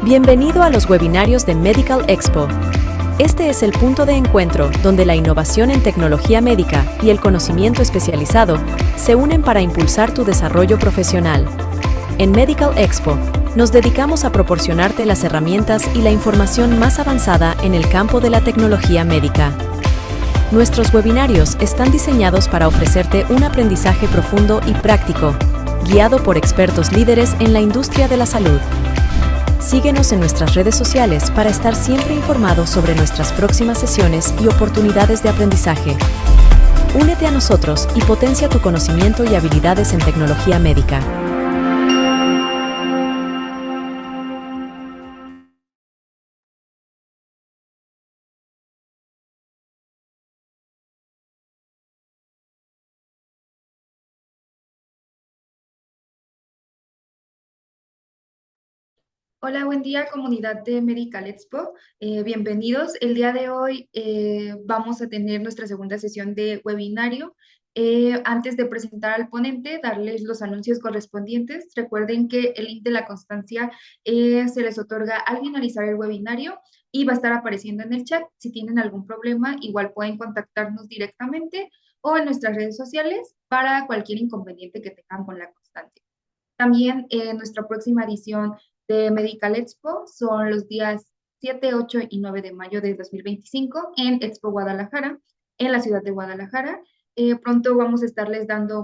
Bienvenido a los webinarios de Medical Expo. Este es el punto de encuentro donde la innovación en tecnología médica y el conocimiento especializado se unen para impulsar tu desarrollo profesional. En Medical Expo, nos dedicamos a proporcionarte las herramientas y la información más avanzada en el campo de la tecnología médica. Nuestros webinarios están diseñados para ofrecerte un aprendizaje profundo y práctico, guiado por expertos líderes en la industria de la salud. Síguenos en nuestras redes sociales para estar siempre informado sobre nuestras próximas sesiones y oportunidades de aprendizaje. Únete a nosotros y potencia tu conocimiento y habilidades en tecnología médica. Hola, buen día comunidad de Medical Expo. Bienvenidos. El día de hoy vamos a tener nuestra segunda sesión de webinario. Antes de presentar al ponente, darles los anuncios correspondientes. Recuerden que el link de la constancia se les otorga al finalizar el webinario y va a estar apareciendo en el chat. Si tienen algún problema, igual pueden contactarnos directamente o en nuestras redes sociales para cualquier inconveniente que tengan con la constancia. También nuestra próxima edición de Medical Expo son los días 7, 8 y 9 de mayo de 2025 en Expo Guadalajara, en la ciudad de Guadalajara. Pronto vamos a estarles dando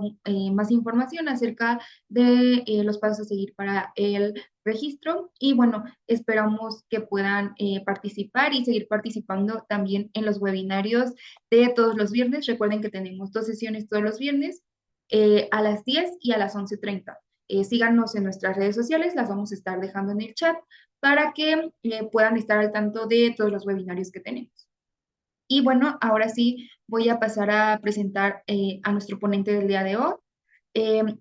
más información acerca de los pasos a seguir para el registro y bueno, esperamos que puedan participar y seguir participando también en los webinarios de todos los viernes. Recuerden que tenemos 2 sesiones todos los viernes a las 10 y a las 11:30. Síganos en nuestras redes sociales, las vamos a estar dejando en el chat para que puedan estar al tanto de todos los webinarios que tenemos. Y bueno, ahora sí voy a pasar a presentar a nuestro ponente del día de hoy.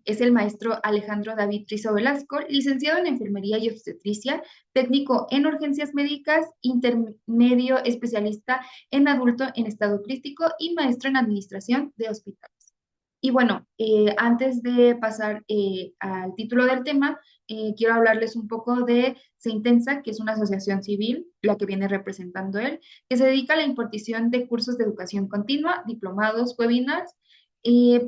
Es el maestro Alejandro David Rizo Velasco, licenciado en Enfermería y Obstetricia, técnico en urgencias médicas, intermedio especialista en adulto en estado crítico y maestro en administración de hospitales. Y bueno, antes de pasar al título del tema, quiero hablarles un poco de Intensa, que es una asociación civil, la que viene representando él, que se dedica a la impartición de cursos de educación continua, diplomados, webinars,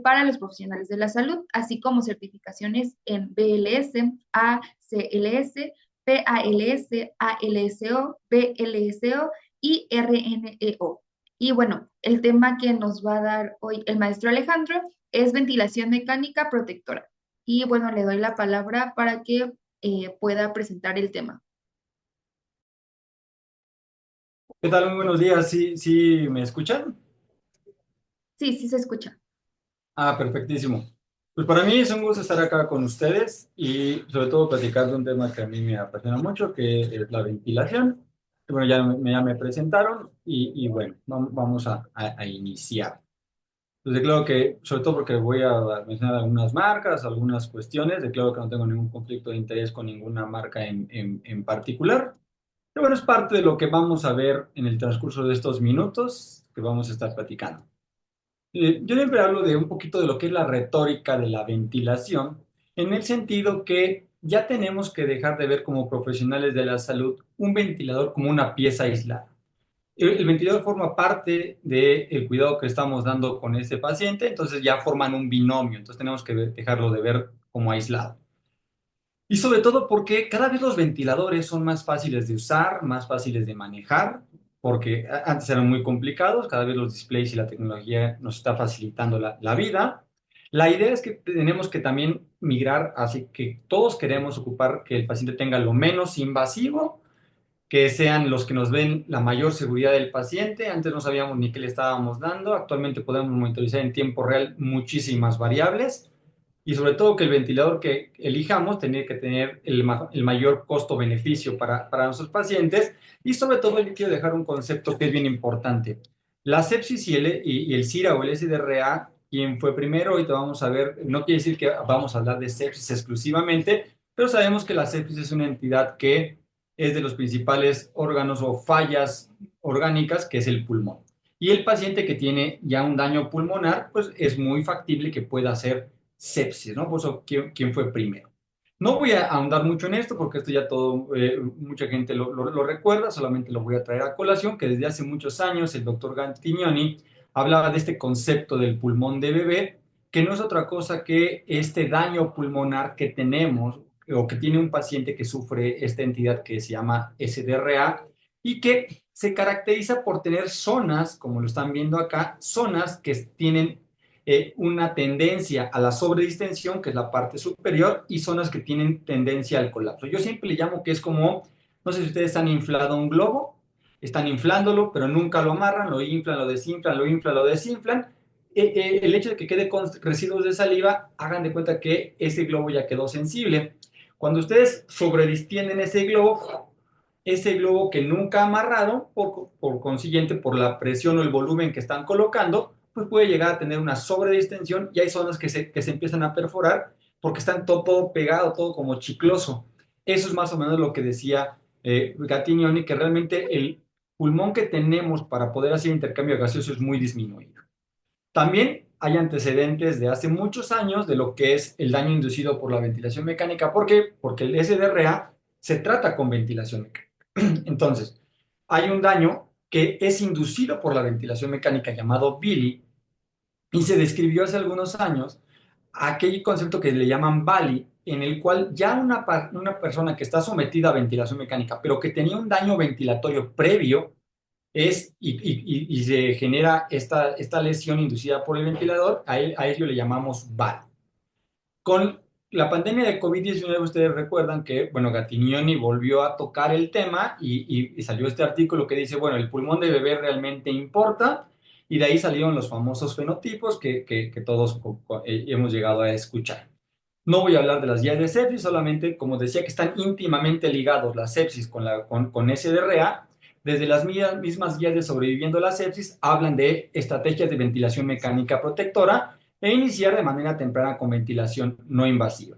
para los profesionales de la salud, así como certificaciones en BLS, ACLS, PALS, ALSO, BLSO y RNEO. Y bueno, el tema que nos va a dar hoy el maestro Alejandro es ventilación mecánica protectora. Y bueno, le doy la palabra para que pueda presentar el tema. ¿Qué tal? Muy buenos días. ¿Sí me escuchan? Sí, sí se escucha. Perfectísimo. Pues para mí es un gusto estar acá con ustedes y sobre todo platicar de un tema que a mí me apasiona mucho, que es la ventilación. Y bueno, ya me presentaron y bueno, vamos a iniciar. Entonces, claro que, sobre todo porque voy a mencionar algunas marcas, algunas cuestiones, de claro que no tengo ningún conflicto de interés con ninguna marca en particular. Pero bueno, es parte de lo que vamos a ver en el transcurso de estos minutos que vamos a estar platicando. Yo siempre hablo de un poquito de lo que es la retórica de la ventilación, en el sentido que ya tenemos que dejar de ver como profesionales de la salud un ventilador como una pieza aislada. El ventilador forma parte del cuidado que estamos dando con este paciente, entonces ya forman un binomio, entonces tenemos que dejarlo de ver como aislado. Y sobre todo porque cada vez los ventiladores son más fáciles de usar, más fáciles de manejar, porque antes eran muy complicados, cada vez los displays y la tecnología nos está facilitando la vida. La idea es que tenemos que también migrar, así que todos queremos ocupar que el paciente tenga lo menos invasivo, que sean los que nos den la mayor seguridad del paciente. Antes no sabíamos ni qué le estábamos dando, actualmente podemos monitorizar en tiempo real muchísimas variables y sobre todo que el ventilador que elijamos tiene que tener el mayor costo-beneficio para nuestros pacientes y sobre todo yo quiero dejar un concepto que es bien importante. La sepsis y el SIRA o el SDRA, quien fue primero, ahorita vamos a ver, no quiere decir que vamos a hablar de sepsis exclusivamente, pero sabemos que la sepsis es una entidad que es de los principales órganos o fallas orgánicas, que es el pulmón. Y el paciente que tiene ya un daño pulmonar, pues es muy factible que pueda ser sepsis, ¿no? Por eso, ¿quién fue primero? No voy a ahondar mucho en esto porque esto ya todo, mucha gente lo recuerda, solamente lo voy a traer a colación, que desde hace muchos años el doctor Gantignoni hablaba de este concepto del pulmón de bebé, que no es otra cosa que este daño pulmonar que tenemos o que tiene un paciente que sufre esta entidad que se llama SDRA y que se caracteriza por tener zonas, como lo están viendo acá, zonas que tienen una tendencia a la sobredistensión, que es la parte superior, y zonas que tienen tendencia al colapso. Yo siempre le llamo que es como, no sé si ustedes han inflado un globo, están inflándolo, pero nunca lo amarran, lo inflan, lo desinflan, lo inflan, lo desinflan. El hecho de que quede con residuos de saliva, hagan de cuenta que ese globo ya quedó sensible. Cuando ustedes sobredistienden ese globo que nunca amarraron, por consiguiente, por la presión o el volumen que están colocando, pues puede llegar a tener una sobredistensión y hay zonas que se empiezan a perforar porque están todo pegado, todo como chicloso. Eso es más o menos lo que decía Gattignoni, que realmente el pulmón que tenemos para poder hacer intercambio gaseoso es muy disminuido. También hay antecedentes de hace muchos años de lo que es el daño inducido por la ventilación mecánica. ¿Por qué? Porque el SDRA se trata con ventilación mecánica. Entonces, hay un daño que es inducido por la ventilación mecánica llamado BILI y se describió hace algunos años aquel concepto que le llaman BALI, en el cual ya una persona que está sometida a ventilación mecánica, pero que tenía un daño ventilatorio previo, y se genera esta lesión inducida por el ventilador, a ello le llamamos BALI. Con la pandemia de COVID-19, ustedes recuerdan que, bueno, Gattignoni volvió a tocar el tema y salió este artículo que dice, bueno, el pulmón de bebé realmente importa, y de ahí salieron los famosos fenotipos que todos hemos llegado a escuchar. No voy a hablar de las guías de sepsis, solamente, como decía, que están íntimamente ligados la sepsis con SDRA. Desde las mismas guías de sobreviviendo a la sepsis hablan de estrategias de ventilación mecánica protectora e iniciar de manera temprana con ventilación no invasiva.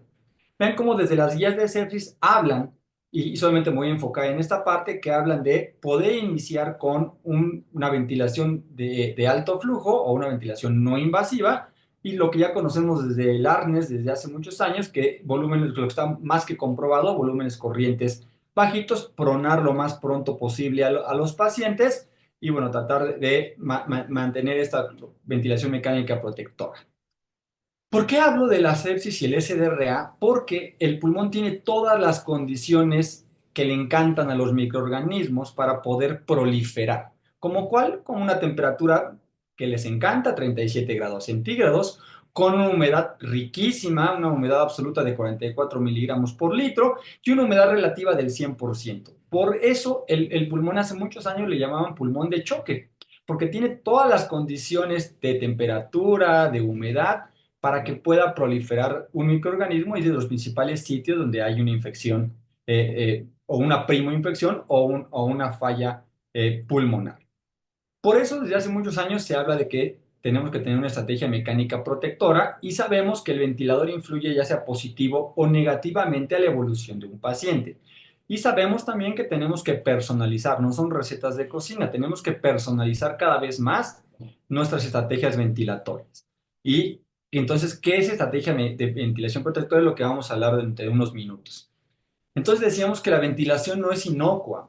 Vean cómo desde las guías de sepsis hablan, y solamente me voy a enfocar en esta parte, que hablan de poder iniciar con una ventilación de alto flujo o una ventilación no invasiva, y lo que ya conocemos desde el ARNES desde hace muchos años, que volúmenes, lo que está más que comprobado, volúmenes corrientes bajitos, pronar lo más pronto posible a los pacientes y bueno, tratar de mantener esta ventilación mecánica protectora. ¿Por qué hablo de la sepsis y el SDRA? Porque el pulmón tiene todas las condiciones que le encantan a los microorganismos para poder proliferar. ¿Como cuál? Como una temperatura que les encanta, 37 grados centígrados, con una humedad riquísima, una humedad absoluta de 44 miligramos por litro y una humedad relativa del 100%. Por eso el pulmón hace muchos años le llamaban pulmón de choque, porque tiene todas las condiciones de temperatura, de humedad, para que pueda proliferar un microorganismo, y de los principales sitios donde hay una infección o una primoinfección o una falla pulmonar. Por eso, desde hace muchos años se habla de que tenemos que tener una estrategia mecánica protectora y sabemos que el ventilador influye ya sea positivo o negativamente a la evolución de un paciente. Y sabemos también que tenemos que personalizar, no son recetas de cocina, tenemos que personalizar cada vez más nuestras estrategias ventilatorias. Y entonces, ¿qué es estrategia de ventilación protectora? Es lo que vamos a hablar dentro de unos minutos. Entonces decíamos que la ventilación no es inocua.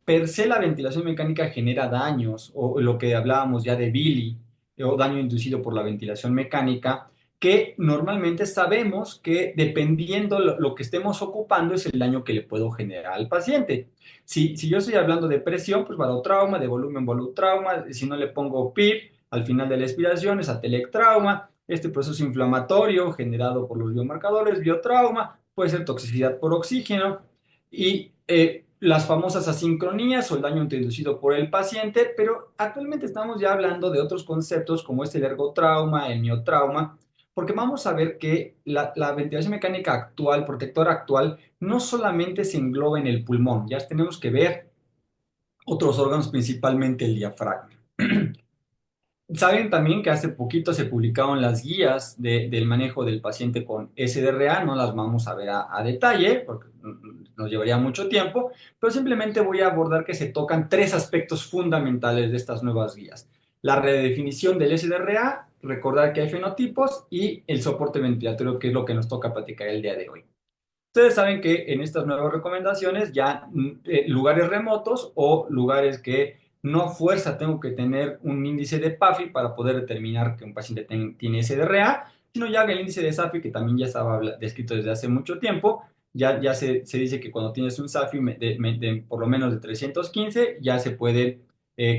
Per se la ventilación mecánica genera daños, o lo que hablábamos ya de Billy, o daño inducido por la ventilación mecánica, que normalmente sabemos que dependiendo lo que estemos ocupando es el daño que le puedo generar al paciente. Si yo estoy hablando de presión, pues barotrauma, de volumen, volutrauma. Si no le pongo PIP al final de la expiración, es atelectrauma. Este proceso inflamatorio generado por los biomarcadores, biotrauma, puede ser toxicidad por oxígeno y las famosas asincronías o el daño inducido por el paciente, pero actualmente estamos ya hablando de otros conceptos como el ergotrauma, el miotrauma, porque vamos a ver que la ventilación mecánica actual, protectora actual, no solamente se engloba en el pulmón, ya tenemos que ver otros órganos, principalmente el diafragma. Saben también que hace poquito se publicaron las guías del manejo del paciente con SDRA, no las vamos a ver a detalle porque nos llevaría mucho tiempo, pero simplemente voy a abordar que se tocan tres aspectos fundamentales de estas nuevas guías. La redefinición del SDRA, recordar que hay fenotipos y el soporte ventilatorio, que es lo que nos toca platicar el día de hoy. Ustedes saben que en estas nuevas recomendaciones ya lugares remotos o lugares que no fuerza tengo que tener un índice de PAFI para poder determinar que un paciente tiene SDRA, sino ya el índice de SAFI, que también ya estaba descrito desde hace mucho tiempo, ya se dice que cuando tienes un SAFI de por lo menos de 315, ya se puede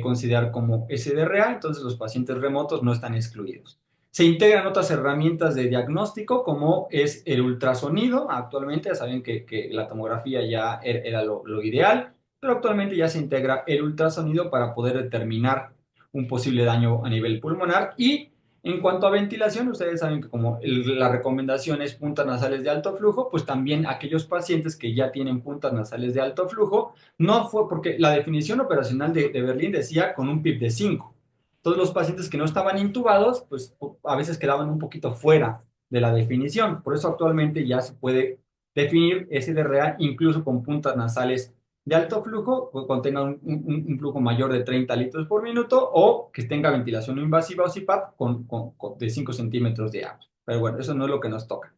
considerar como SDRA, entonces los pacientes remotos no están excluidos. Se integran otras herramientas de diagnóstico como es el ultrasonido. Actualmente ya saben que la tomografía ya era lo ideal, pero actualmente ya se integra el ultrasonido para poder determinar un posible daño a nivel pulmonar. Y en cuanto a ventilación, ustedes saben que como la recomendación es puntas nasales de alto flujo, pues también aquellos pacientes que ya tienen puntas nasales de alto flujo, no fue porque la definición operacional de Berlín decía con un PIB de 5. Todos los pacientes que no estaban intubados, pues a veces quedaban un poquito fuera de la definición. Por eso actualmente ya se puede definir SDRA incluso con puntas nasales de alto flujo, cuando tenga un flujo mayor de 30 litros por minuto o que tenga ventilación no invasiva o CPAP de 5 centímetros de agua. Pero bueno, eso no es lo que nos toca.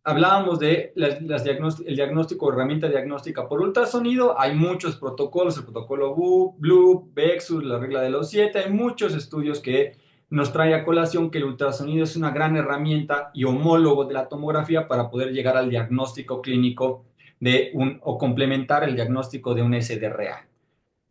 Hablábamos de el diagnóstico, herramienta diagnóstica por ultrasonido. Hay muchos protocolos, el protocolo Blue, Vexus, la regla de los 7. Hay muchos estudios que nos trae a colación que el ultrasonido es una gran herramienta y homólogo de la tomografía para poder llegar al diagnóstico clínico o complementar el diagnóstico de un SDRA.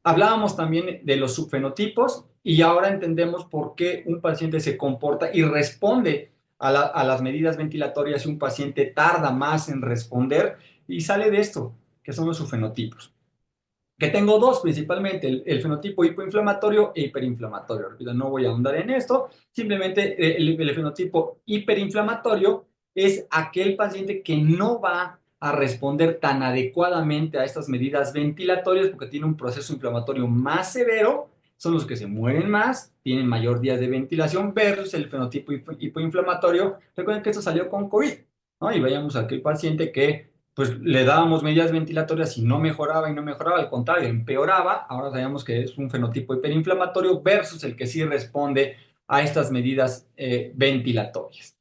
Hablábamos también de los subfenotipos y ahora entendemos por qué un paciente se comporta y responde a las medidas ventilatorias y un paciente tarda más en responder y sale de esto, que son los subfenotipos. Que tengo dos principalmente, el fenotipo hipoinflamatorio e hiperinflamatorio. No voy a ahondar en esto, simplemente el fenotipo hiperinflamatorio es aquel paciente que no va a responder tan adecuadamente a estas medidas ventilatorias porque tiene un proceso inflamatorio más severo, son los que se mueren más, tienen mayor días de ventilación versus el fenotipo hipoinflamatorio. Recuerden que esto salió con COVID, ¿no? Y veíamos a aquel paciente que pues le dábamos medidas ventilatorias y no mejoraba y no mejoraba, al contrario, empeoraba. Ahora sabemos que es un fenotipo hiperinflamatorio versus el que sí responde a estas medidas ventilatorias.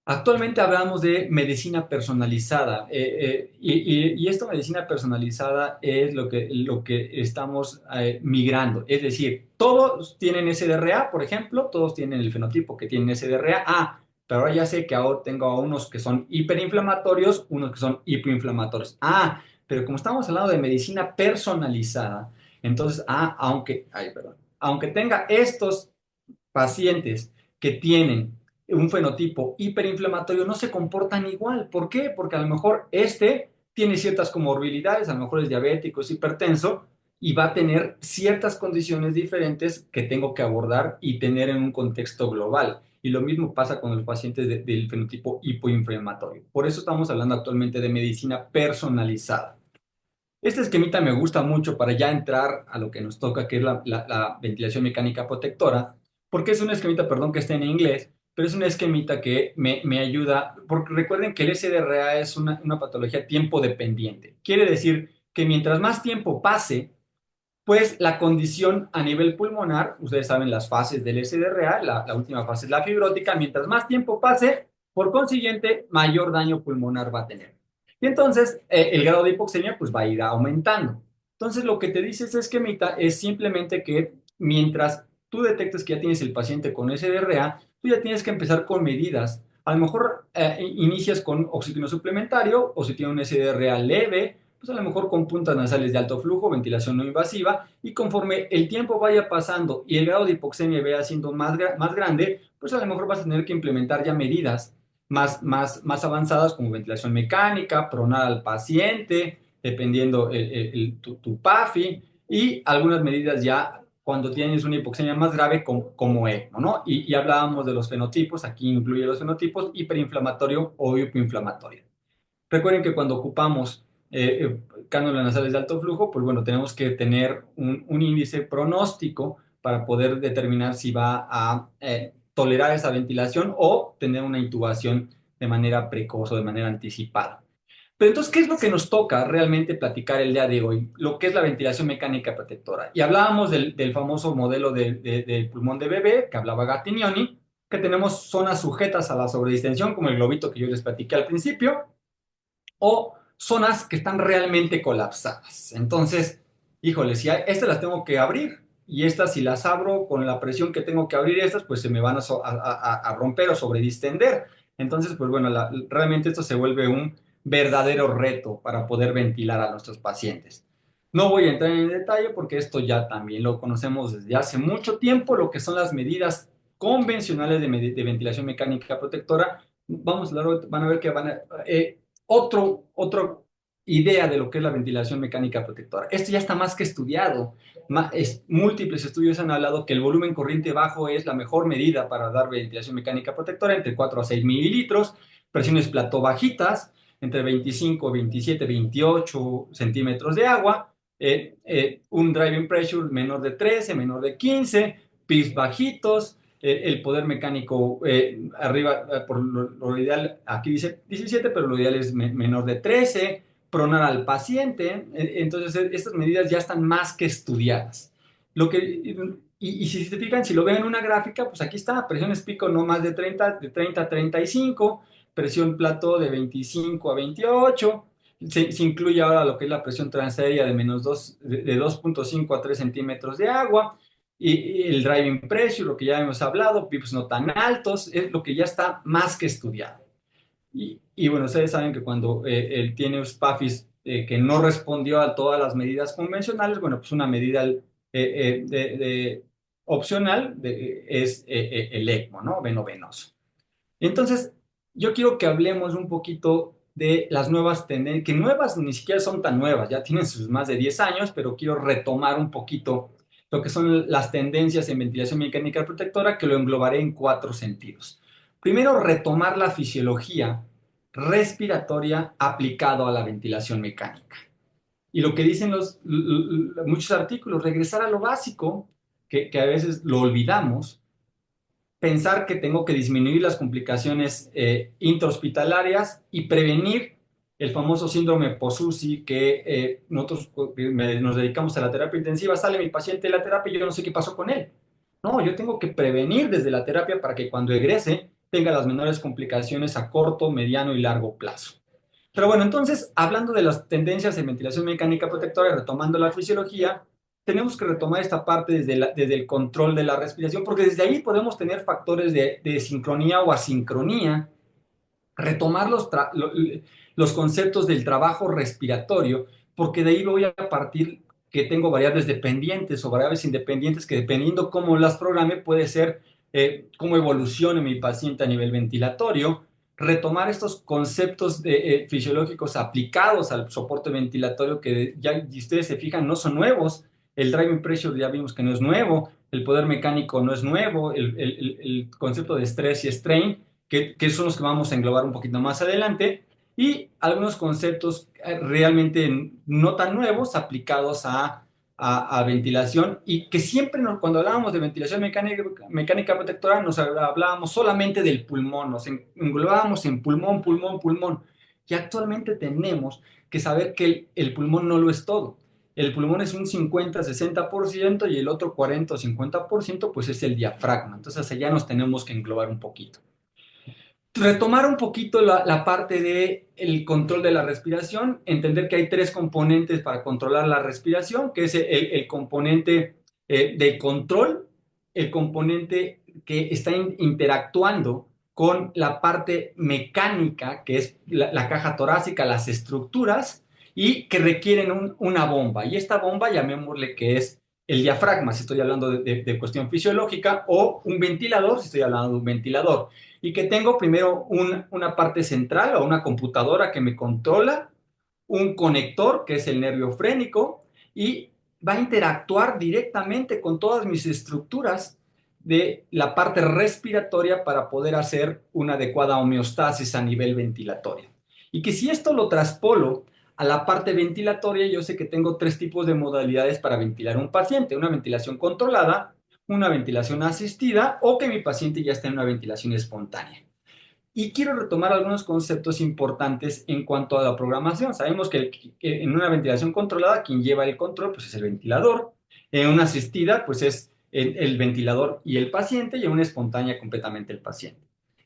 Actualmente hablamos de medicina personalizada y esta medicina personalizada es lo que estamos migrando. Es decir, todos tienen SDRA, por ejemplo, todos tienen el fenotipo que tienen SDRA. Pero ahora ya sé que ahora tengo a unos que son hiperinflamatorios, unos que son hipoinflamatorios. Pero como estamos hablando de medicina personalizada, entonces, aunque tenga estos pacientes que tienen un fenotipo hiperinflamatorio no se comportan igual. ¿Por qué? Porque a lo mejor este tiene ciertas comorbilidades, a lo mejor es diabético, es hipertenso y va a tener ciertas condiciones diferentes que tengo que abordar y tener en un contexto global. Y lo mismo pasa con los pacientes del fenotipo hipoinflamatorio. Por eso estamos hablando actualmente de medicina personalizada. Este esquemita me gusta mucho para ya entrar a lo que nos toca, que es la ventilación mecánica protectora, porque es un esquemita, perdón que esté en inglés, pero es un esquemita que me ayuda, porque recuerden que el SDRA es una patología tiempo dependiente. Quiere decir que mientras más tiempo pase, pues la condición a nivel pulmonar, ustedes saben las fases del SDRA, la última fase es la fibrótica, mientras más tiempo pase, por consiguiente, mayor daño pulmonar va a tener. Y entonces el grado de hipoxemia pues va a ir aumentando. Entonces lo que te dice este esquemita es simplemente que mientras tú detectes que ya tienes el paciente con SDRA, tú ya tienes que empezar con medidas. A lo mejor inicias con oxígeno suplementario o si tiene un SDRA leve, pues a lo mejor con puntas nasales de alto flujo, ventilación no invasiva, y conforme el tiempo vaya pasando y el grado de hipoxemia vaya siendo más grande, pues a lo mejor vas a tener que implementar ya medidas más avanzadas como ventilación mecánica, pronar al paciente, dependiendo tu PAFI, y algunas medidas ya cuando tienes una hipoxemia más grave como ECMO, ¿no? Y hablábamos de los fenotipos, aquí incluye los fenotipos hiperinflamatorio o hipoinflamatorio. Recuerden que cuando ocupamos cánulas nasales de alto flujo, pues bueno, tenemos que tener un índice pronóstico para poder determinar si va a tolerar esa ventilación o tener una intubación de manera precoz o de manera anticipada. Pero entonces, ¿qué es lo que nos toca realmente platicar el día de hoy? Lo que es la ventilación mecánica protectora. Y hablábamos del famoso modelo del pulmón de bebé que hablaba Gattignoni, que tenemos zonas sujetas a la sobredistensión, como el globito que yo les platiqué al principio, o zonas que están realmente colapsadas. Entonces, híjole, si estas las tengo que abrir y estas si las abro con la presión que tengo que abrir estas, pues se me van a romper o sobredistender. Entonces, pues bueno, realmente esto se vuelve un verdadero reto para poder ventilar a nuestros pacientes. No voy a entrar en detalle porque esto ya también lo conocemos desde hace mucho tiempo, lo que son las medidas convencionales de ventilación mecánica protectora. Vamos a hablar, van a ver que otra idea de lo que es la ventilación mecánica protectora. Esto ya está más que estudiado. Múltiples estudios han hablado que el volumen corriente bajo es la mejor medida para dar ventilación mecánica protectora, entre 4 a 6 mililitros, presiones plató bajitas, entre 25, 27, 28 centímetros de agua, un driving pressure menor de 13, menor de 15, PIs bajitos, el poder mecánico arriba, por lo ideal, aquí dice 17, pero lo ideal es menor de 13, pronar al paciente. Entonces, estas medidas ya están más que estudiadas. Y si se fijan, si lo ven en una gráfica, pues aquí está, presiones pico no más de 30 a 35, presión plató de 25 a 28, se incluye ahora lo que es la presión transaérea de menos 2, de 2.5 a 3 centímetros de agua, y el driving pressure, lo que ya hemos hablado, pips no tan altos, es lo que ya está más que estudiado. Y bueno, ustedes saben que cuando él tiene PAFIs que no respondió a todas las medidas convencionales, bueno, pues una medida opcional es el ECMO, ¿no? Veno-venoso. Entonces, yo quiero que hablemos un poquito de las nuevas tendencias, que nuevas ni siquiera son tan nuevas, ya tienen sus más de 10 años, pero quiero retomar un poquito lo que son las tendencias en ventilación mecánica protectora, que lo englobaré en 4 sentidos. Primero, retomar la fisiología respiratoria aplicado a la ventilación mecánica. Y lo que dicen muchos artículos, regresar a lo básico, que a veces lo olvidamos, pensar que tengo que disminuir las complicaciones intrahospitalarias y prevenir el famoso síndrome post-UCI que nosotros nos dedicamos a la terapia intensiva, sale mi paciente de la terapia y yo no sé qué pasó con él. No, yo tengo que prevenir desde la terapia para que cuando egrese tenga las menores complicaciones a corto, mediano y largo plazo. Pero bueno, entonces, hablando de las tendencias en ventilación mecánica protectora, retomando la fisiología, tenemos que retomar esta parte desde el control de la respiración, porque desde ahí podemos tener factores de sincronía o asincronía, retomar los conceptos del trabajo respiratorio, porque de ahí voy a partir que tengo variables dependientes o variables independientes que dependiendo cómo las programe puede ser cómo evolucione mi paciente a nivel ventilatorio, retomar estos conceptos fisiológicos aplicados al soporte ventilatorio que ya, si ustedes se fijan, no son nuevos. El driving pressure ya vimos que no es nuevo, el poder mecánico no es nuevo, el concepto de estrés y strain, que son los que vamos a englobar un poquito más adelante, y algunos conceptos realmente no tan nuevos aplicados a ventilación, y que siempre cuando hablábamos de ventilación mecánica protectora nos hablábamos solamente del pulmón, nos englobábamos en pulmón, pulmón, pulmón, y actualmente tenemos que saber que el pulmón no lo es todo. El pulmón es un 50-60% y el otro 40 o 50% pues es el diafragma. Entonces allá nos tenemos que englobar un poquito. Retomar un poquito la parte del control de la respiración, entender que hay 3 componentes para controlar la respiración, que es el componente de control, el componente que está interactuando con la parte mecánica, que es la caja torácica, las estructuras, y que requieren una bomba. Y esta bomba, llamémosle que es el diafragma, si estoy hablando de cuestión fisiológica, o un ventilador, si estoy hablando de un ventilador. Y que tengo primero una parte central o una computadora que me controla, un conector que es el nervio frénico y va a interactuar directamente con todas mis estructuras de la parte respiratoria para poder hacer una adecuada homeostasis a nivel ventilatorio. Y que si esto lo traspolo a la parte ventilatoria, yo sé que tengo 3 tipos de modalidades para ventilar a un paciente: una ventilación controlada, una ventilación asistida o que mi paciente ya está en una ventilación espontánea. Y quiero retomar algunos conceptos importantes en cuanto a la programación. Sabemos que en una ventilación controlada quien lleva el control pues es el ventilador, en una asistida pues es el ventilador y el paciente, y en una espontánea completamente el paciente.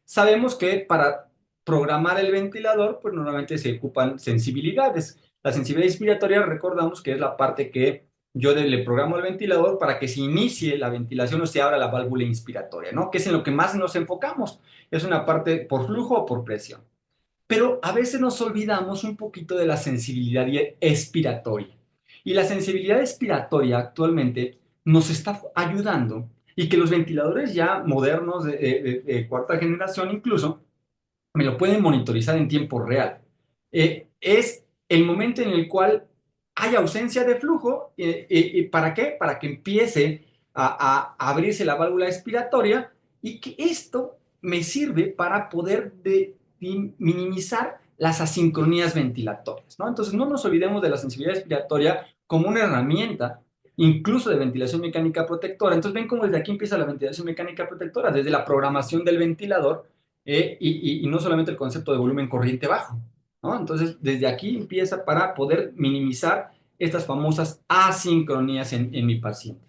Sabemos que para programar el ventilador, pues normalmente se ocupan sensibilidades. La sensibilidad inspiratoria, recordamos que es la parte que yo le programo al ventilador para que se inicie la ventilación o se abra la válvula inspiratoria, ¿no? Que es en lo que más nos enfocamos. Es una parte por flujo o por presión. Pero a veces nos olvidamos un poquito de la sensibilidad expiratoria. Y la sensibilidad expiratoria actualmente nos está ayudando, y que los ventiladores ya modernos de cuarta generación incluso me lo pueden monitorizar en tiempo real. Es el momento en el cual hay ausencia de flujo. ¿Para qué? Para que empiece a abrirse la válvula expiratoria, y que esto me sirve para poder minimizar las asincronías ventilatorias, ¿no? Entonces, no nos olvidemos de la sensibilidad expiratoria como una herramienta, incluso de ventilación mecánica protectora. Entonces, ven cómo desde aquí empieza la ventilación mecánica protectora, desde la programación del ventilador, y no solamente el concepto de volumen corriente bajo, ¿no? Entonces, desde aquí empieza para poder minimizar estas famosas asincronías en mi paciente.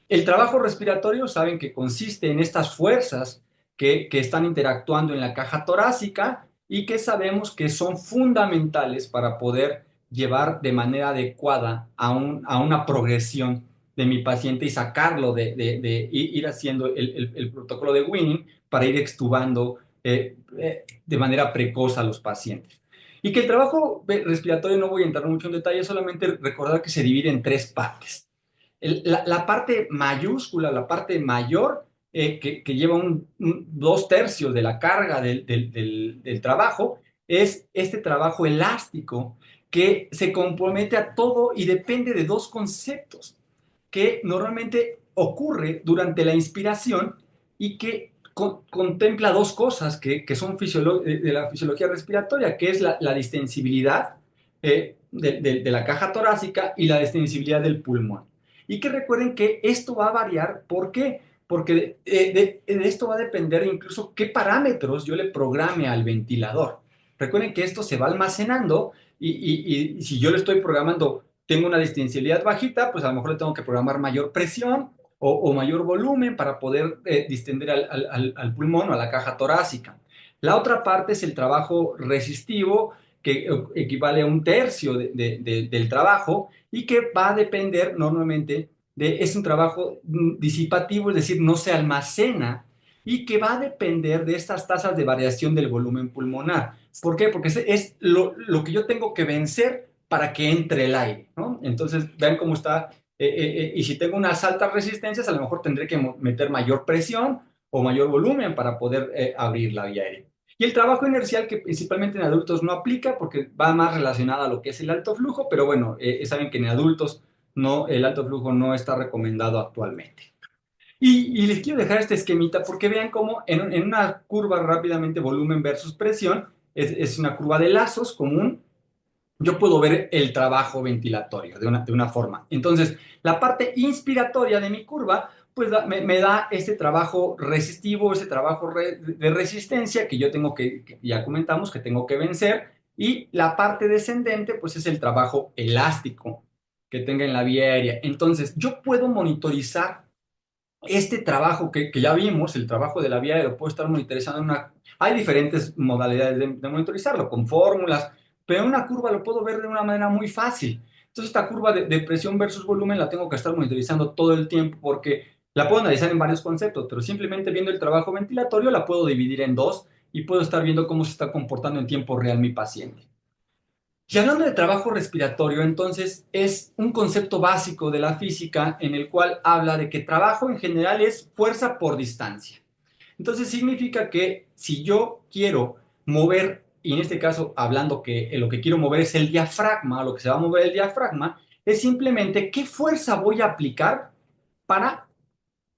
El trabajo respiratorio, saben que consiste en estas fuerzas que están interactuando en la caja torácica, y que sabemos que son fundamentales para poder llevar de manera adecuada a una progresión de mi paciente y sacarlo de ir haciendo el protocolo de Winning para ir extubando de manera precoz a los pacientes. Y que el trabajo respiratorio, no voy a entrar mucho en detalle, solamente recordar que se divide en tres partes. La parte mayúscula, la parte mayor, que lleva dos tercios de la carga del trabajo, es este trabajo elástico que se compromete a todo y depende de dos conceptos que normalmente ocurre durante la inspiración, y que contempla dos cosas que son de la fisiología respiratoria, que es la distensibilidad de la caja torácica y la distensibilidad del pulmón. Y que recuerden que esto va a variar. ¿Por qué? Porque de esto va a depender incluso qué parámetros yo le programe al ventilador. Recuerden que esto se va almacenando, y si yo le estoy programando, tengo una distensibilidad bajita, pues a lo mejor le tengo que programar mayor presión o mayor volumen para poder distender al pulmón o a la caja torácica. La otra parte es el trabajo resistivo, que equivale a un tercio del trabajo, y que va a depender normalmente es un trabajo disipativo, es decir, no se almacena, y que va a depender de estas tasas de variación del volumen pulmonar. ¿Por qué? Porque es lo que yo tengo que vencer para que entre el aire, ¿no? Entonces, vean cómo está, y si tengo unas altas resistencias, a lo mejor tendré que meter mayor presión o mayor volumen para poder abrir la vía aérea. Y el trabajo inercial, que principalmente en adultos no aplica porque va más relacionado a lo que es el alto flujo, pero bueno, saben que en adultos no, el alto flujo no está recomendado actualmente. Y les quiero dejar este esquemita porque vean cómo en una curva rápidamente volumen versus presión, es una curva de lazos común, yo puedo ver el trabajo ventilatorio de una forma. Entonces, la parte inspiratoria de mi curva, pues me da este trabajo resistivo, ese trabajo de resistencia que yo tengo que ya comentamos, que tengo que vencer. Y la parte descendente, pues es el trabajo elástico que tenga en la vía aérea. Entonces, yo puedo monitorizar este trabajo que ya vimos, el trabajo de la vía aérea, lo puedo estar monitorizando Hay diferentes modalidades de monitorizarlo, con fórmulas, pero en una curva lo puedo ver de una manera muy fácil. Entonces, esta curva de presión versus volumen la tengo que estar monitorizando todo el tiempo, porque la puedo analizar en varios conceptos, pero simplemente viendo el trabajo ventilatorio la puedo dividir en dos, y puedo estar viendo cómo se está comportando en tiempo real mi paciente. Y hablando de trabajo respiratorio, entonces es un concepto básico de la física en el cual habla de que trabajo en general es fuerza por distancia. Entonces significa que si yo quiero mover, y en este caso hablando que lo que quiero mover es el diafragma, lo que se va a mover el diafragma, es simplemente qué fuerza voy a aplicar para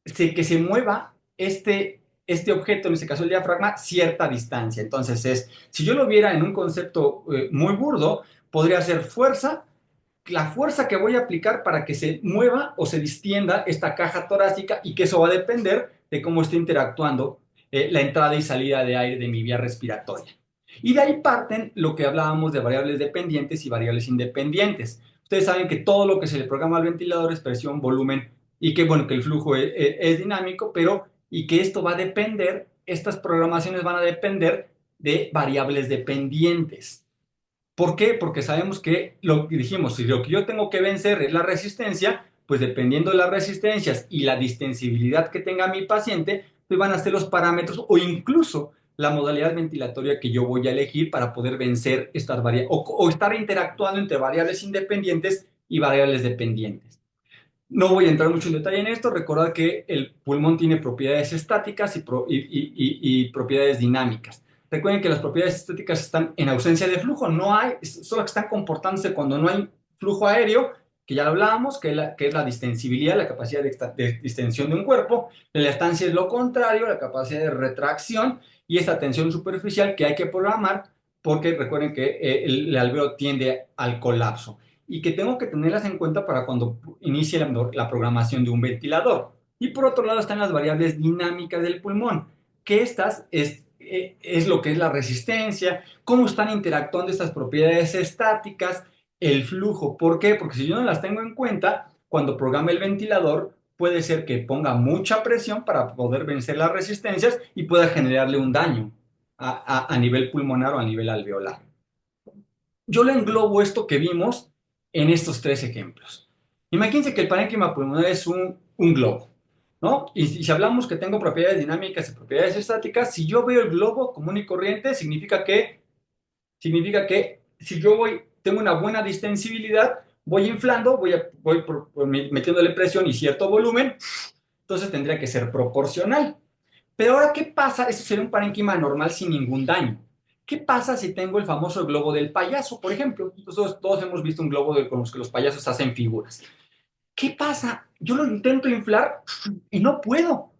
que se mueva este objeto, en este caso el diafragma, cierta distancia. Entonces si yo lo viera en un concepto muy burdo, podría ser fuerza, la fuerza que voy a aplicar para que se mueva o se distienda esta caja torácica, y que eso va a depender de cómo esté interactuando la entrada y salida de aire de mi vía respiratoria. Y de ahí parten lo que hablábamos de variables dependientes y variables independientes. Ustedes saben que todo lo que se le programa al ventilador es presión, volumen y que, bueno, que el flujo es dinámico, pero y que esto va a depender, estas programaciones van a depender de variables dependientes. ¿Por qué? Porque sabemos que lo que dijimos, si lo que yo tengo que vencer es la resistencia, pues dependiendo de las resistencias y la distensibilidad que tenga mi paciente, pues van a ser los parámetros o incluso la modalidad ventilatoria que yo voy a elegir para poder vencer estas variables o estar interactuando entre variables independientes y variables dependientes. No voy a entrar mucho en detalle en esto. Recordad que el pulmón tiene propiedades estáticas y propiedades dinámicas. Recuerden que las propiedades estáticas están en ausencia de flujo, no hay, solo que están comportándose cuando no hay flujo aéreo, que ya lo hablábamos, que es la distensibilidad, la capacidad de distensión de un cuerpo. La estancia es lo contrario, la capacidad de retracción y esta tensión superficial que hay que programar porque recuerden que el alveolo tiende al colapso y que tengo que tenerlas en cuenta para cuando inicie la programación de un ventilador. Y por otro lado están las variables dinámicas del pulmón, que estas es lo que es la resistencia, cómo están interactuando estas propiedades estáticas, el flujo. ¿Por qué? Porque si yo no las tengo en cuenta, cuando programe el ventilador, puede ser que ponga mucha presión para poder vencer las resistencias y pueda generarle un daño a nivel pulmonar o a nivel alveolar. Yo le englobo esto que vimos en estos tres ejemplos. Imagínense que el parénquima pulmonar es un globo, ¿no? Y si hablamos que tengo propiedades dinámicas y propiedades estáticas, si yo veo el globo común y corriente, significa que si yo tengo una buena distensibilidad, voy inflando, voy metiéndole presión y cierto volumen, entonces tendría que ser proporcional. Pero ahora, ¿qué pasa? Eso sería un parénquima normal sin ningún daño. ¿Qué pasa si tengo el famoso globo del payaso, por ejemplo? Entonces, todos hemos visto un globo con los que los payasos hacen figuras. ¿Qué pasa? Yo lo intento inflar y no puedo.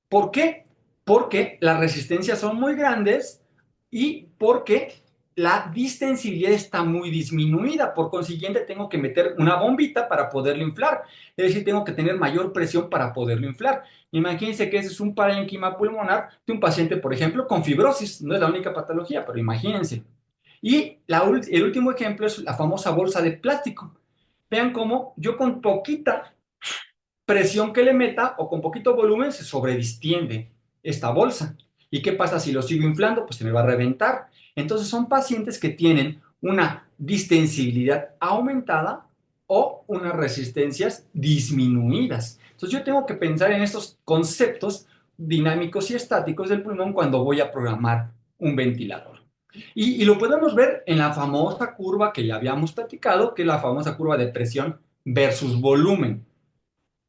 ¿Por qué? Porque las resistencias son muy grandes y porque la distensibilidad está muy disminuida. Por consiguiente, tengo que meter una bombita para poderlo inflar. Es decir, tengo que tener mayor presión para poderlo inflar. Imagínense que ese es un parénquima pulmonar de un paciente, por ejemplo, con fibrosis. No es la única patología, pero imagínense. Y el último ejemplo es la famosa bolsa de plástico. Vean cómo yo con poquita presión que le meta o con poquito volumen se sobredistiende esta bolsa. ¿Y qué pasa si lo sigo inflando? Pues se me va a reventar. Entonces son pacientes que tienen una distensibilidad aumentada o unas resistencias disminuidas. Entonces yo tengo que pensar en estos conceptos dinámicos y estáticos del pulmón cuando voy a programar un ventilador. Y lo podemos ver en la famosa curva que ya habíamos platicado, que es la famosa curva de presión versus volumen.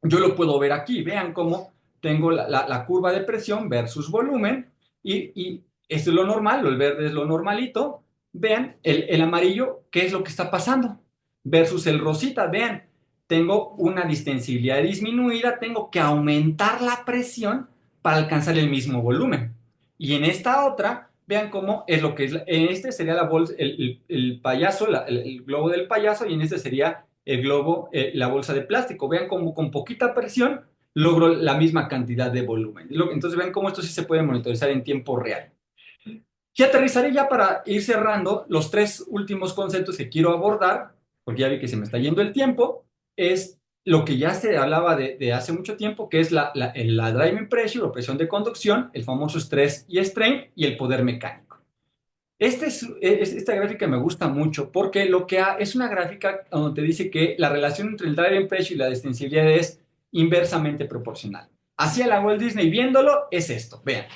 Yo lo puedo ver aquí, vean cómo tengo la curva de presión versus volumen y esto es lo normal, el verde es lo normalito. Vean el amarillo, ¿qué es lo que está pasando? Versus el rosita, vean, tengo una distensibilidad disminuida, tengo que aumentar la presión para alcanzar el mismo volumen. Y en esta otra, vean cómo es lo que es, en este sería la bolsa, el payaso, el globo del payaso, y en este sería el globo, la bolsa de plástico. Vean cómo con poquita presión logro la misma cantidad de volumen. Entonces vean cómo esto sí se puede monitorizar en tiempo real. Y aterrizaré ya para ir cerrando los tres últimos conceptos que quiero abordar, porque ya vi que se me está yendo el tiempo, es lo que ya se hablaba de hace mucho tiempo, que es la driving pressure o presión de conducción, el famoso stress y strain y el poder mecánico. Esta gráfica me gusta mucho porque es una gráfica donde te dice que la relación entre el driving pressure y la distensibilidad es inversamente proporcional. Hacia la Walt Disney viéndolo es esto, vean.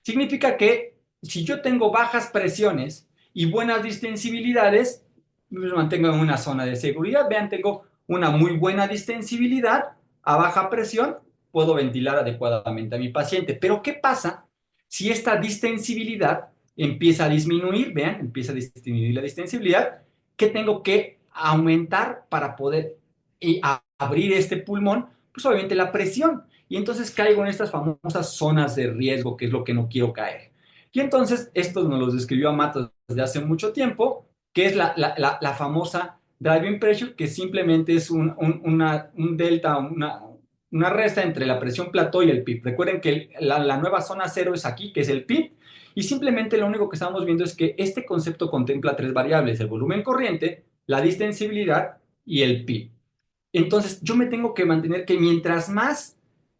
Significa que si yo tengo bajas presiones y buenas distensibilidades, me mantengo en una zona de seguridad. Vean, tengo una muy buena distensibilidad a baja presión, puedo ventilar adecuadamente a mi paciente. Pero ¿qué pasa si esta distensibilidad empieza a disminuir? Vean, empieza a disminuir la distensibilidad. ¿Qué tengo que aumentar para poder abrir este pulmón? Pues obviamente la presión. Y entonces caigo en estas famosas zonas de riesgo, que es lo que no quiero caer. Y entonces esto nos lo describió Amato desde hace mucho tiempo, que es la famosa driving pressure, que simplemente es un delta, una resta entre la presión plató y el PIB. Recuerden que la nueva zona cero es aquí, que es el PIB, y simplemente lo único que estamos viendo es que este concepto contempla tres variables: el volumen corriente, la distensibilidad y el PIB. Entonces, yo me tengo que mantener que mientras más,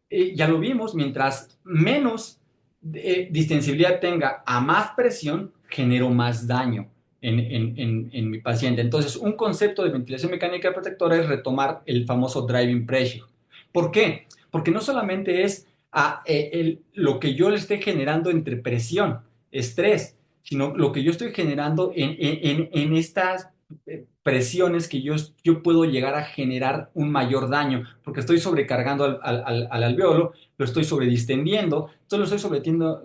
ya lo vimos, mientras menos distensibilidad tenga a más presión, genero más daño en mi paciente. Entonces, un concepto de ventilación mecánica protectora es retomar el famoso driving pressure. ¿Por qué? Porque no solamente es lo que yo le esté generando entre presión, estrés, sino lo que yo estoy generando en estas presiones que yo puedo llegar a generar un mayor daño, porque estoy sobrecargando al alveolo, lo estoy sobredistendiendo, entonces lo estoy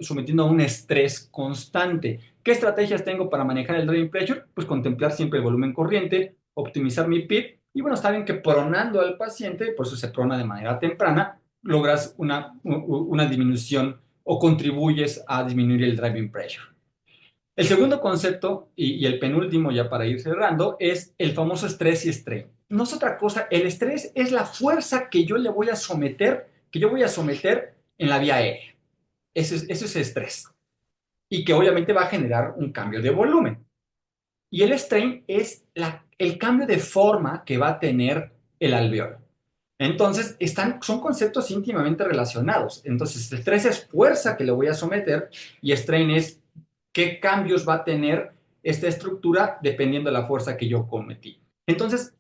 sometiendo a un estrés constante. ¿Qué estrategias tengo para manejar el driving pressure? Pues contemplar siempre el volumen corriente, optimizar mi PIP, y bueno, está bien que pronando al paciente, por eso se prona de manera temprana, logras una disminución o contribuyes a disminuir el driving pressure. El segundo concepto, y el penúltimo ya para ir cerrando, es el famoso estrés y strain. No es otra cosa, el estrés es la fuerza que yo le voy a someter, que yo voy a someter en la vía aérea. Eso es estrés. Y que obviamente va a generar un cambio de volumen. Y el strain es el cambio de forma que va a tener el alveolo. Entonces, son conceptos íntimamente relacionados. Entonces, estrés es fuerza que le voy a someter y strain es qué cambios va a tener esta estructura dependiendo de la fuerza que yo cometí. Entonces,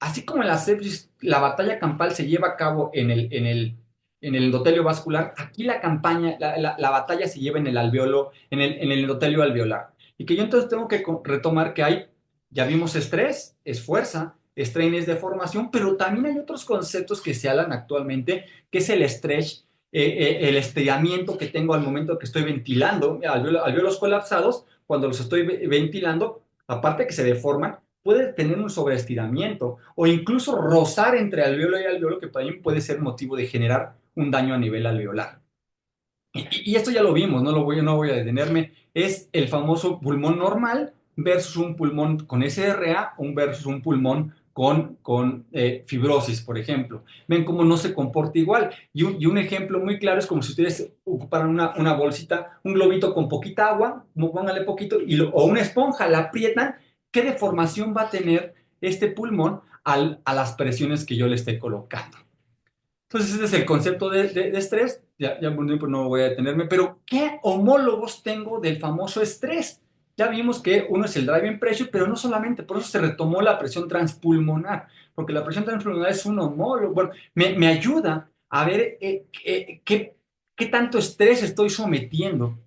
así como en la sepsis, la batalla campal se lleva a cabo en el endotelio vascular, aquí la batalla se lleva en el alveolo, en el endotelio alveolar. Y que yo entonces tengo que retomar que ya vimos estrés, es fuerza, strain es deformación, pero también hay otros conceptos que se hablan actualmente, que es el stretch, el estiramiento que tengo al momento que estoy ventilando, alveolos colapsados, cuando los estoy ventilando, aparte que se deforman, puede tener un sobreestiramiento o incluso rozar entre alveolo y alveolo, que también puede ser motivo de generar un daño a nivel alveolar. Y esto ya lo vimos, no voy a detenerme, es el famoso pulmón normal versus un pulmón con SRA versus un pulmón con fibrosis, por ejemplo. Ven cómo no se comporta igual. Y un ejemplo muy claro es como si ustedes ocuparan una bolsita, un globito con poquita agua, pónganle poquito, o una esponja, la aprietan, ¿qué deformación va a tener este pulmón a las presiones que yo le esté colocando? Entonces, ese es el concepto de estrés. Ya por tiempo no voy a detenerme, pero ¿qué homólogos tengo del famoso estrés? Ya vimos que uno es el driving pressure, pero no solamente, por eso se retomó la presión transpulmonar, porque la presión transpulmonar es un homólogo. Bueno, me ayuda a ver qué tanto estrés estoy sometiendo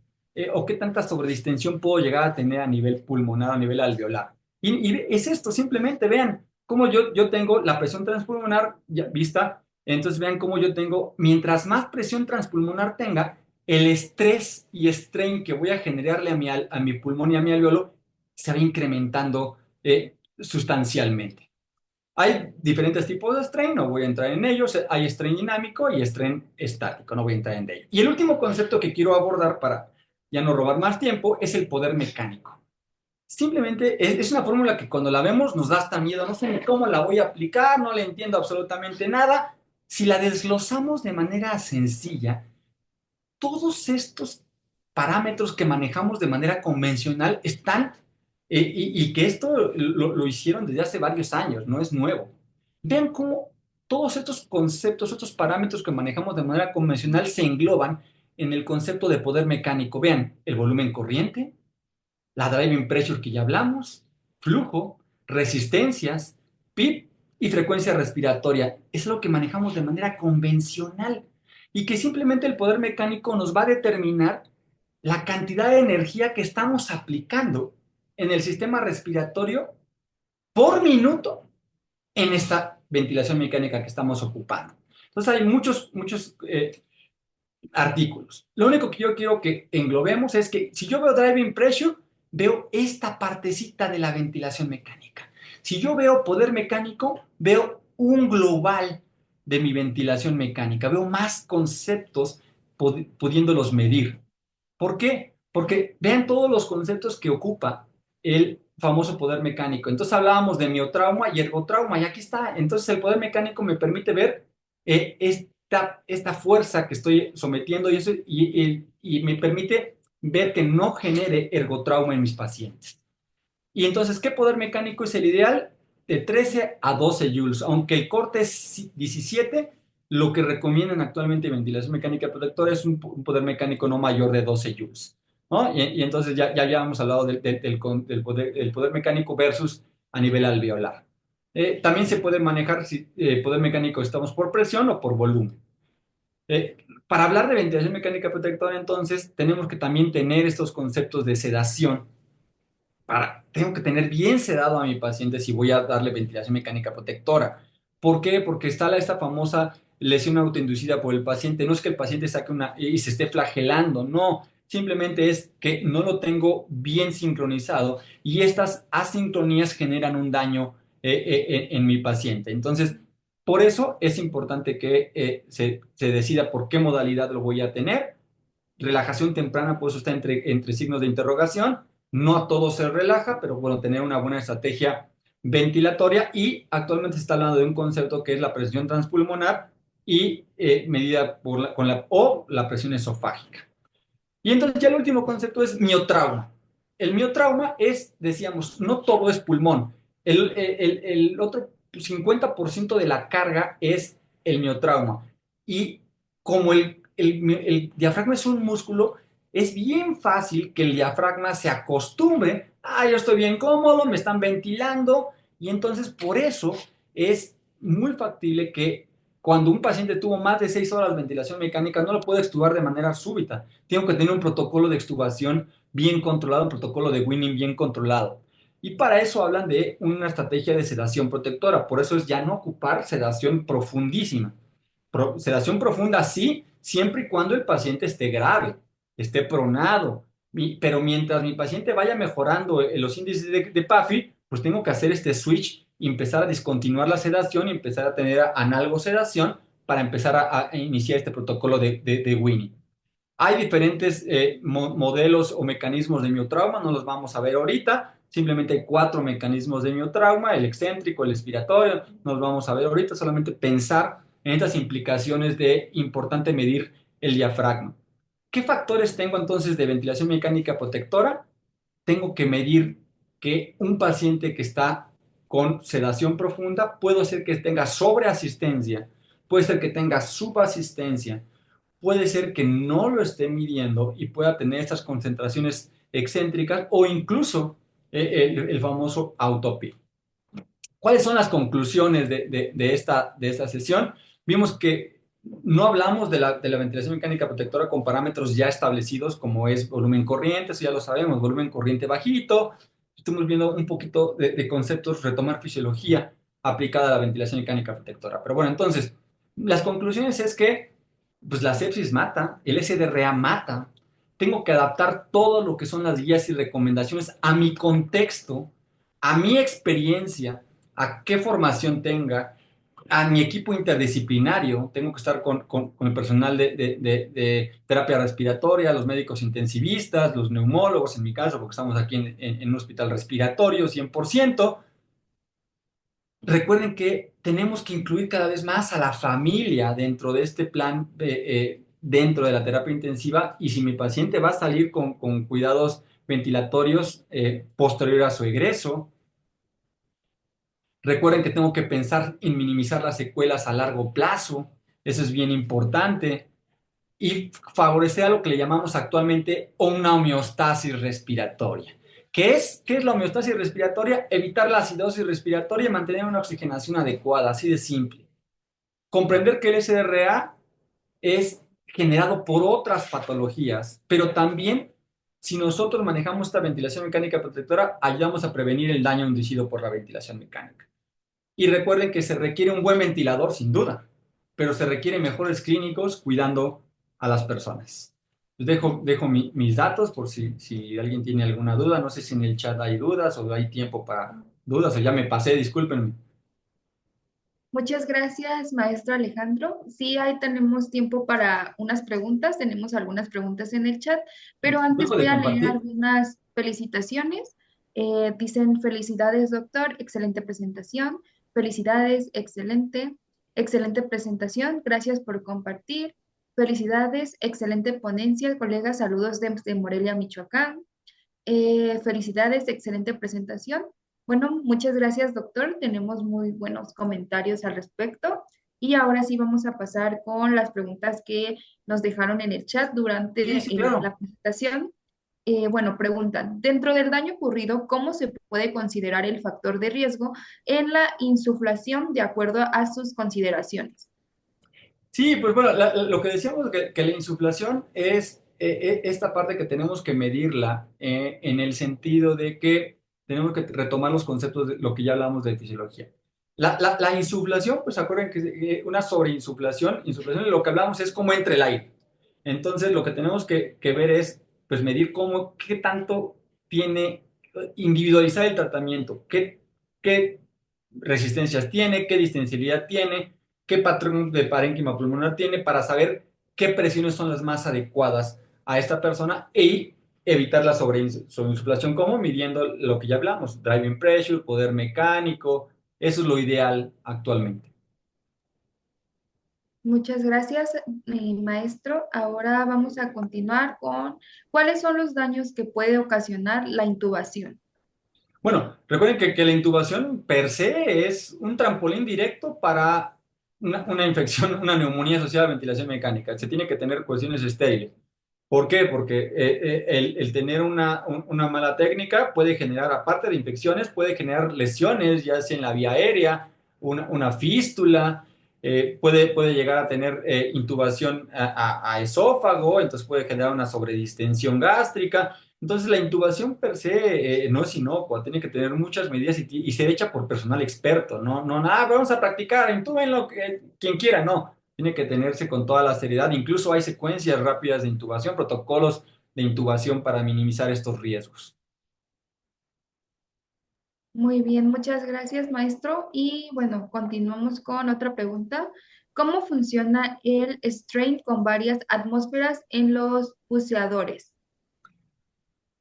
o qué tanta sobredistensión puedo llegar a tener a nivel pulmonar, a nivel alveolar. Y es esto, simplemente vean cómo yo tengo la presión transpulmonar ya vista. Entonces vean cómo yo tengo, mientras más presión transpulmonar tenga, el estrés y strain que voy a generarle a mi pulmón y a mi alveolo se va incrementando sustancialmente. Hay diferentes tipos de strain, no voy a entrar en ellos. Hay strain dinámico y strain estático, no voy a entrar en ello. Y el último concepto que quiero abordar para ya no robar más tiempo es el poder mecánico. Simplemente es una fórmula que cuando la vemos nos da hasta miedo, no sé ni cómo la voy a aplicar, no le entiendo absolutamente nada. Si la desglosamos de manera sencilla, todos estos parámetros que manejamos de manera convencional están, y que esto lo hicieron desde hace varios años, no es nuevo. Vean cómo todos estos conceptos, estos parámetros que manejamos de manera convencional se engloban en el concepto de poder mecánico. Vean el volumen corriente, la driving pressure que ya hablamos, flujo, resistencias, PIB y frecuencia respiratoria. Es lo que manejamos de manera convencional y que simplemente el poder mecánico nos va a determinar la cantidad de energía que estamos aplicando en el sistema respiratorio por minuto en esta ventilación mecánica que estamos ocupando. Entonces hay muchos artículos. Lo único que yo quiero que englobemos es que si yo veo driving pressure, veo esta partecita de la ventilación mecánica. Si yo veo poder mecánico, veo un global de mi ventilación mecánica. Veo más conceptos pudiéndolos medir. ¿Por qué? Porque vean todos los conceptos que ocupa el famoso poder mecánico. Entonces hablábamos de miotrauma y ergotrauma, y aquí está. Entonces el poder mecánico me permite ver esta fuerza que estoy sometiendo y me permite ver que no genere ergotrauma en mis pacientes. Y entonces, ¿qué poder mecánico es el ideal? de 13 a 12 joules, aunque el corte es 17, lo que recomiendan actualmente en ventilación mecánica protectora es un poder mecánico no mayor de 12 joules, ¿no? Y entonces ya habíamos hablado del poder mecánico versus a nivel alveolar. También se puede manejar si poder mecánico estamos por presión o por volumen. Para hablar de ventilación mecánica protectora, entonces, tenemos que también tener estos conceptos de sedación. Tengo que tener bien sedado a mi paciente si voy a darle ventilación mecánica protectora. ¿Por qué? Porque está esta famosa lesión autoinducida por el paciente. No es que el paciente saque una y se esté flagelando, no. Simplemente es que no lo tengo bien sincronizado y estas asincronías generan un daño en mi paciente. Entonces, por eso es importante que se decida por qué modalidad lo voy a tener. Relajación temprana, por eso está entre signos de interrogación. No a todo se relaja, pero bueno, tener una buena estrategia ventilatoria y actualmente se está hablando de un concepto que es la presión transpulmonar y medida o la presión esofágica. Y entonces ya el último concepto es miotrauma. El miotrauma es, decíamos, no todo es pulmón. El otro 50% de la carga es el miotrauma. Y como el diafragma es un músculo, es bien fácil que el diafragma se acostumbre. Ah, yo estoy bien cómodo, me están ventilando. Y entonces por eso es muy factible que cuando un paciente tuvo más de 6 horas de ventilación mecánica, no lo puede extubar de manera súbita. Tengo que tener un protocolo de extubación bien controlado, un protocolo de weaning bien controlado. Y para eso hablan de una estrategia de sedación protectora. Por eso es ya no ocupar sedación profundísima. Sedación profunda sí, siempre y cuando el paciente esté grave, esté pronado. Pero mientras mi paciente vaya mejorando los índices de PAFI, pues tengo que hacer este switch y empezar a discontinuar la sedación y empezar a tener analgosedación para empezar a iniciar este protocolo de weaning. Hay diferentes modelos o mecanismos de miotrauma, no los vamos a ver ahorita. Simplemente hay 4 mecanismos de miotrauma: el excéntrico, el expiratorio, no los vamos a ver ahorita, solamente pensar en estas implicaciones de importante medir el diafragma. ¿Qué factores tengo entonces de ventilación mecánica protectora? Tengo que medir que un paciente que está con sedación profunda puede ser que tenga sobreasistencia, puede ser que tenga subasistencia, puede ser que no lo esté midiendo y pueda tener estas concentraciones excéntricas o incluso el famoso autopia. ¿Cuáles son las conclusiones de esta sesión? Vimos que no hablamos de la ventilación mecánica protectora con parámetros ya establecidos como es volumen corriente, eso ya lo sabemos, volumen corriente bajito. Estamos viendo un poquito de conceptos, retomar fisiología aplicada a la ventilación mecánica protectora. Pero bueno, entonces, las conclusiones es que pues la sepsis mata, el SDRA mata. Tengo que adaptar todo lo que son las guías y recomendaciones a mi contexto, a mi experiencia, a qué formación tenga, a mi equipo interdisciplinario. Tengo que estar con el personal de terapia respiratoria, los médicos intensivistas, los neumólogos, en mi caso, porque estamos aquí en un hospital respiratorio 100%. Recuerden que tenemos que incluir cada vez más a la familia dentro de este plan, dentro de la terapia intensiva, y si mi paciente va a salir con cuidados ventilatorios posterior a su egreso. Recuerden que tengo que pensar en minimizar las secuelas a largo plazo, eso es bien importante, y favorecer a lo que le llamamos actualmente una homeostasis respiratoria. ¿Qué es la homeostasis respiratoria? Evitar la acidosis respiratoria y mantener una oxigenación adecuada, así de simple. Comprender que el SDRA es generado por otras patologías, pero también si nosotros manejamos esta ventilación mecánica protectora, ayudamos a prevenir el daño inducido por la ventilación mecánica. Y recuerden que se requiere un buen ventilador, sin duda, pero se requieren mejores clínicos cuidando a las personas. Dejo mis datos por si alguien tiene alguna duda. No sé si en el chat hay dudas o hay tiempo para dudas, o ya me pasé, discúlpenme. Muchas gracias, maestro Alejandro. Sí, ahí tenemos tiempo para unas preguntas. Tenemos algunas preguntas en el chat, pero antes Dejo voy de a leer compartir. algunas felicitaciones. Dicen: felicidades, doctor, excelente presentación. Felicidades, excelente, excelente presentación. Gracias por compartir. Felicidades, excelente ponencia, colegas. Saludos desde Morelia, Michoacán. Felicidades, excelente presentación. Bueno, muchas gracias, doctor. Tenemos muy buenos comentarios al respecto. Y ahora sí vamos a pasar con las preguntas que nos dejaron en el chat Sí, durante sí, claro. la presentación. Bueno, preguntan, dentro del daño ocurrido, ¿cómo se puede considerar el factor de riesgo en la insuflación de acuerdo a sus consideraciones? Sí, pues bueno, lo que decíamos que la insuflación es esta parte que tenemos que medirla en el sentido de que tenemos que retomar los conceptos de lo que ya hablamos de fisiología. La insuflación, pues acuerden que una sobreinsuflación, insuflación, lo que hablamos es cómo entra el aire. Entonces, lo que tenemos que ver es, pues, medir qué tanto tiene, individualizar el tratamiento, qué resistencias tiene, qué distensibilidad tiene, qué patrón de parénquima pulmonar tiene para saber qué presiones son las más adecuadas a esta persona y evitar la sobreinsuflación, como midiendo lo que ya hablamos, driving pressure, poder mecánico, eso es lo ideal actualmente. Muchas gracias, maestro. Ahora vamos a continuar con cuáles son los daños que puede ocasionar la intubación. Bueno, recuerden que la intubación per se es un trampolín directo para una infección, una neumonía asociada a ventilación mecánica. Se tiene que tener cuestiones estériles. ¿Por qué? Porque el tener una mala técnica puede generar, aparte de infecciones, puede generar lesiones, ya sea en la vía aérea, una fístula, puede llegar a tener intubación a esófago, entonces puede generar una sobredistensión gástrica. Entonces la intubación per se no es inocua, tiene que tener muchas medidas y ser hecha por personal experto, no, nada, vamos a practicar, intuben lo que quien quiera, no tiene que tenerse con toda la seriedad. Incluso hay secuencias rápidas de intubación, protocolos de intubación para minimizar estos riesgos. Muy bien, muchas gracias, maestro. Y bueno, continuamos con otra pregunta. ¿Cómo funciona el strain con varias atmósferas en los buceadores?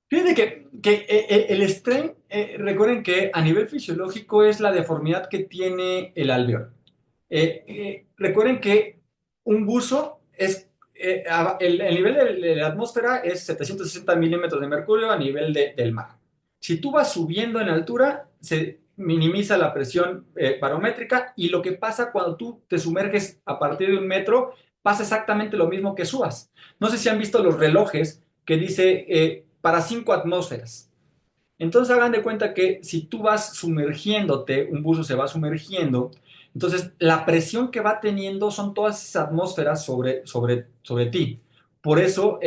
Fíjense que el strain, recuerden que a nivel fisiológico es la deformidad que tiene el alveolo. Recuerden que un buzo es, el nivel de la atmósfera es 760 milímetros de mercurio a nivel del mar. Si tú vas subiendo en altura, se minimiza la presión barométrica y lo que pasa cuando tú te sumerges a partir de 1 metro, pasa exactamente lo mismo que subas. No sé si han visto los relojes que dice para 5 atmósferas. Entonces hagan de cuenta que si tú vas sumergiéndote, un buzo se va sumergiendo, entonces la presión que va teniendo son todas esas atmósferas sobre ti. Por eso,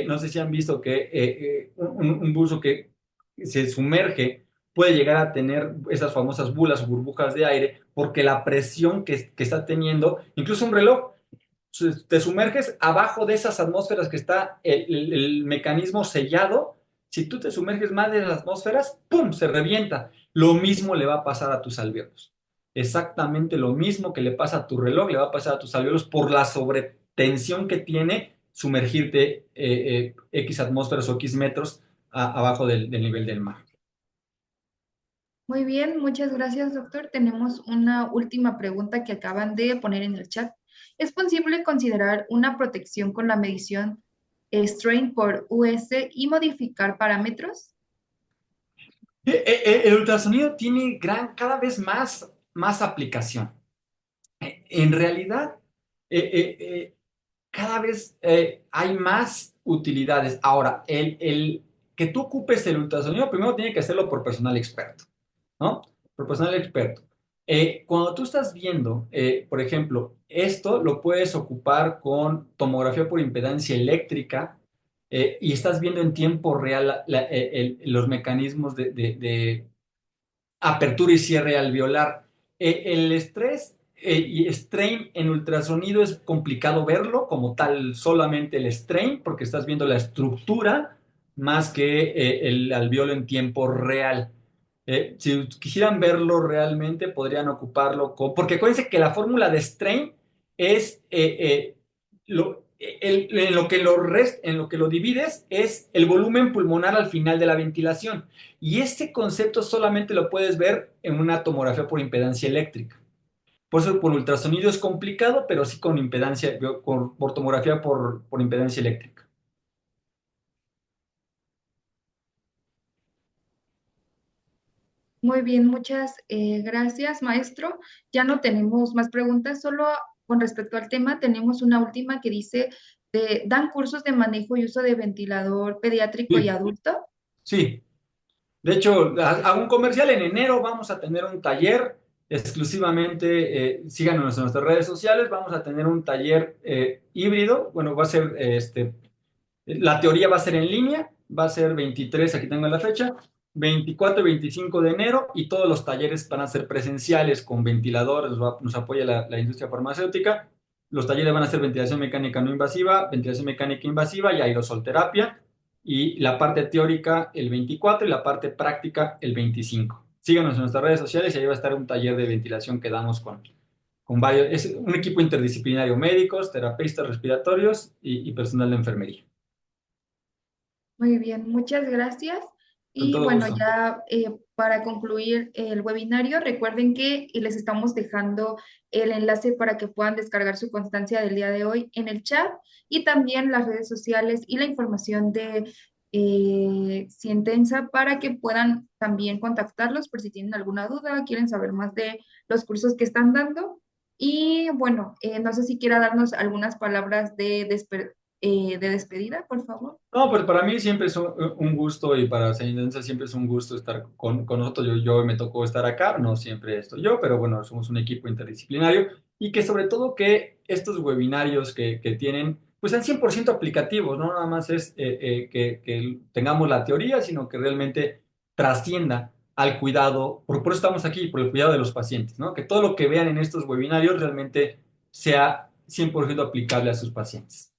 no sé si han visto que un buzo que se sumerge puede llegar a tener esas famosas bulas o burbujas de aire, porque la presión que está teniendo, incluso un reloj, te sumerges abajo de esas atmósferas que está el mecanismo sellado. Si tú te sumerges más de las atmósferas, ¡pum!, se revienta. Lo mismo le va a pasar a tus alvéolos. Exactamente lo mismo que le pasa a tu reloj, le va a pasar a tus alvéolos por la sobretensión que tiene sumergirte X atmósferas o X metros abajo del nivel del mar. Muy bien, muchas gracias, doctor. Tenemos una última pregunta que acaban de poner en el chat. ¿Es posible considerar una protección con la medición strain por US y modificar parámetros? El ultrasonido tiene cada vez más aplicación. En realidad, eh, eh, eh, cada vez hay más utilidades. Ahora, el que tú ocupes el ultrasonido, primero tiene que hacerlo por personal experto, ¿no? Por personal experto. Cuando tú estás viendo, por ejemplo, esto lo puedes ocupar con tomografía por impedancia eléctrica y estás viendo en tiempo real los mecanismos de apertura y cierre alveolar. El estrés y strain en ultrasonido es complicado verlo como tal, solamente el strain, porque estás viendo la estructura más que el alveolo en tiempo real. Si quisieran verlo realmente, podrían ocuparlo porque acuérdense que la fórmula de strain es en lo que lo divides es el volumen pulmonar al final de la ventilación. Y este concepto solamente lo puedes ver en una tomografía por impedancia eléctrica. Por eso por ultrasonido es complicado, pero sí con impedancia, por tomografía por impedancia eléctrica. Muy bien, muchas gracias, maestro. Ya no tenemos más preguntas, solo con respecto al tema tenemos una última que dice, ¿dan cursos de manejo y uso de ventilador pediátrico y Sí, adulto? sí. De hecho, hago un comercial. En enero vamos a tener un taller exclusivamente, síganos en nuestras redes sociales, vamos a tener un taller híbrido. Bueno, va a ser, la teoría va a ser en línea, va a ser 23, aquí tengo la fecha, 24 y 25 de enero, y todos los talleres van a ser presenciales con ventiladores, nos apoya la industria farmacéutica. Los talleres van a ser ventilación mecánica no invasiva, ventilación mecánica invasiva y aerosolterapia, y la parte teórica el 24 y la parte práctica el 25. Síganos en nuestras redes sociales y ahí va a estar un taller de ventilación que damos con varios, es un equipo interdisciplinario, médicos, terapeutas respiratorios y personal de enfermería. Muy bien, muchas gracias. Con Y todo bueno, gusto. ya para concluir el webinario, recuerden que les estamos dejando el enlace para que puedan descargar su constancia del día de hoy en el chat y también las redes sociales y la información de Cientensa para que puedan también contactarlos por si tienen alguna duda, quieren saber más de los cursos que están dando. Y bueno, no sé si quiera darnos algunas palabras de despedida, por favor. No, pues para mí siempre es un gusto, y para Señorense siempre es un gusto estar con nosotros. Yo me tocó estar acá, no siempre estoy yo, pero bueno, somos un equipo interdisciplinario, y que sobre todo que estos webinarios que tienen, pues sean 100% aplicativos, no nada más es que tengamos la teoría, sino que realmente trascienda al cuidado. Por eso estamos aquí, por el cuidado de los pacientes, ¿no? Que todo lo que vean en estos webinarios realmente sea 100% aplicable a sus pacientes.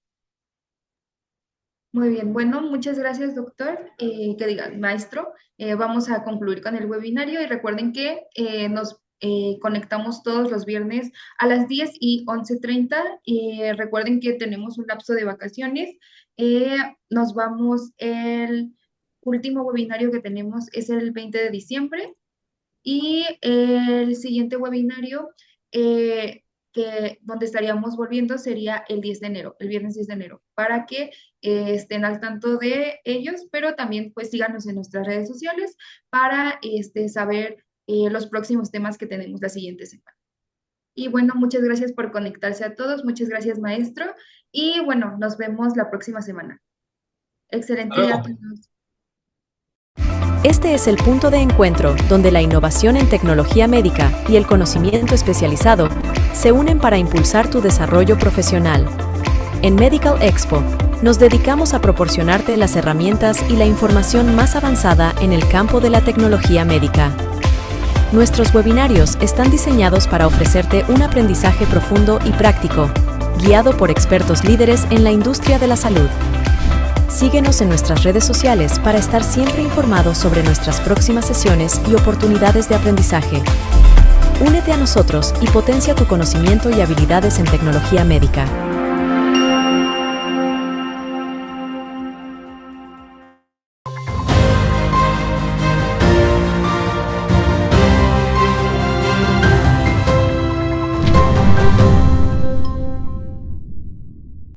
Muy bien, bueno, muchas gracias, doctor. Que diga, maestro, vamos a concluir con el webinario y recuerden que nos conectamos todos los viernes a las 10 y 11:30. Recuerden que tenemos un lapso de vacaciones. Eh, Nos vamos, el último webinario que tenemos es el 20 de diciembre. Y el siguiente webinario donde estaríamos volviendo sería el 10 de enero, el viernes 10 de enero, para que estén al tanto de ellos, pero también pues síganos en nuestras redes sociales para saber los próximos temas que tenemos la siguiente semana. Y bueno, muchas gracias por conectarse a todos, muchas gracias maestro, y bueno, nos vemos la próxima semana. Hasta Excelente día a luego. todos. Este es el punto de encuentro donde la innovación en tecnología médica y el conocimiento especializado se unen para impulsar tu desarrollo profesional. En Medical Expo, nos dedicamos a proporcionarte las herramientas y la información más avanzada en el campo de la tecnología médica. Nuestros webinarios están diseñados para ofrecerte un aprendizaje profundo y práctico, guiado por expertos líderes en la industria de la salud. Síguenos en nuestras redes sociales para estar siempre informado sobre nuestras próximas sesiones y oportunidades de aprendizaje. Únete a nosotros y potencia tu conocimiento y habilidades en tecnología médica.